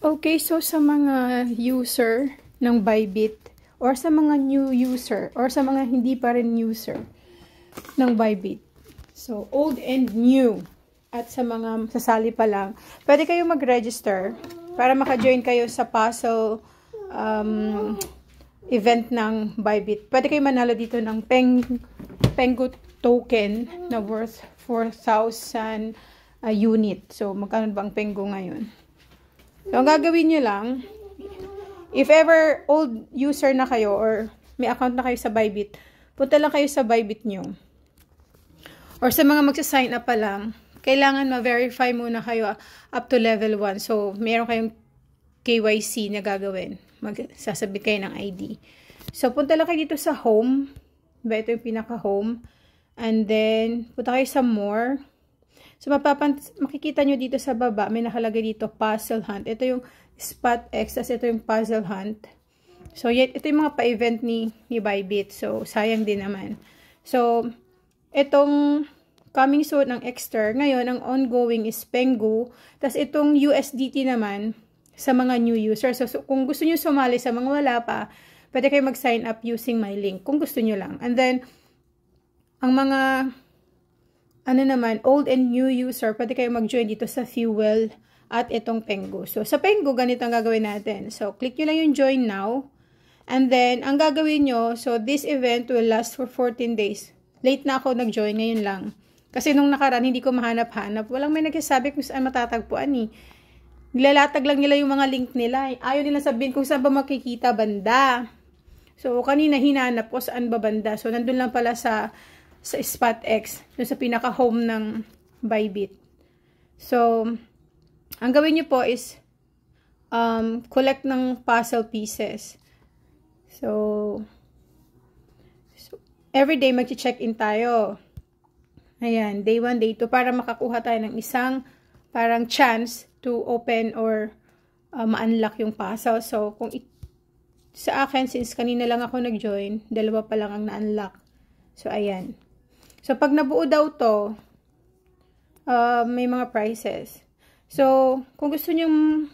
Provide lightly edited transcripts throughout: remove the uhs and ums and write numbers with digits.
Okay, so sa mga user ng Bybit or sa mga new user or sa mga hindi pa rin user ng Bybit. So, old and new at sa mga sasali pa lang, pwede kayo mag-register para maka-join kayo sa puzzle event ng Bybit. Pwede kayo manalo dito ng Pengu token na worth 4,000 unit. So, magkano ba ang Pengu ngayon? So, ang gagawin nyo lang, if ever old user na kayo or may account na kayo sa Bybit, punta lang kayo sa Bybit nyo. Or sa mga magsa-sign up pa lang, kailangan ma-verify muna kayo up to level 1. So, meron kayong KYC na gagawin. Magsasabit kayo ng ID. So, punta lang kayo dito sa home. Ito yung pinaka-home. And then, punta kayo sa more. So, makikita nyo dito sa baba, may nakalagay dito, puzzle hunt. Ito yung spot X, tas ito yung puzzle hunt. So, ito yung mga pa-event ni Bybit. So, sayang din naman. So, itong coming soon ng Exter, ngayon, ang ongoing is Pengu. Tas itong USDT naman, sa mga new users. So, kung gusto nyo sumali sa mga wala pa, pwede kayo mag-sign up using my link, kung gusto nyo lang. And then, ang mga naman, old and new user, pwede kayo mag-join dito sa Fuel at itong Pengu. So, sa Pengu, ganito ang gagawin natin. So, click nyo lang yung join now. And then, ang gagawin nyo, so this event will last for 14 days. Late na ako nag-join, ngayon lang. Kasi nung nakaraan, hindi ko mahanap-hanap. Walang may nagsasabi kung saan matatagpuan eh. Nilalatag lang nila yung mga link nila. Ayaw nila sabihin kung saan ba makikita banda. So, kanina hinanap ko saan ba banda. So, nandun lang pala sa Spot X, dun sa pinaka-home ng Bybit. So, ang gawin nyo po is collect ng puzzle pieces. So everyday mag-check-in tayo. Ayan, day 1, day 2, para makakuha tayo ng isang parang chance to open or ma-unlock yung puzzle. So, kung sa akin, since kanina lang ako nag-join, 2 pa lang ang na-unlock. So, ayan. So, pag nabuo daw to, may mga prizes. So, kung gusto nyong,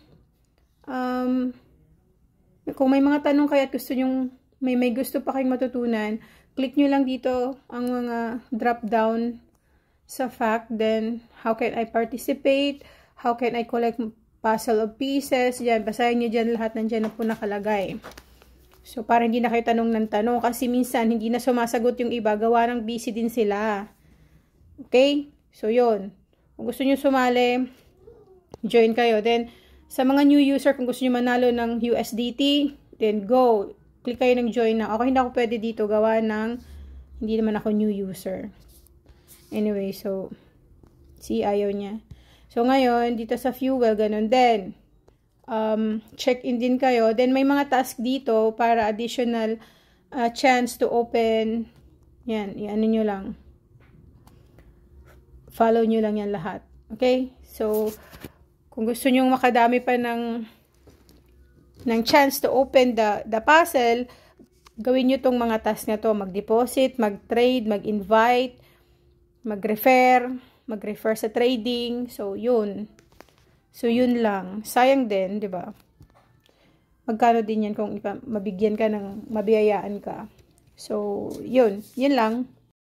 kung may mga tanong kayo at gusto nyong, may gusto pa kayong matutunan, click nyo lang dito ang mga drop down sa fact. Then, how can I participate? How can I collect puzzle of pieces? Diyan, basahin nyo dyan lahat, nandyan na po nakalagay. So, para hindi na kayo tanong ng tanong. Kasi minsan, hindi na sumasagot yung iba. Gawa ng busy din sila. Okay? So, yun. Kung gusto nyo sumali, join kayo. Then, sa mga new user, kung gusto nyo manalo ng USDT, then go. Click kayo ng join na. Ako, hindi ako pwede dito. Gawa ng, hindi naman ako new user. Anyway, so, ayaw niya. So, ngayon, dito sa fuel, ganun din. Check-in din kayo. Then, may mga task dito para additional chance to open. Yan, i-ano nyo lang. Follow nyo lang yan lahat. Okay? So, kung gusto nyo makadami pa ng chance to open the puzzle, gawin nyo tong mga task na to. Mag-deposit, mag-trade, mag-invite, mag-refer sa trading. So, yun. So, yun lang. Sayang din, di ba? Magkano din yan kung mabigyan ka ng mabiyayaan ka. So, yun. Yun lang.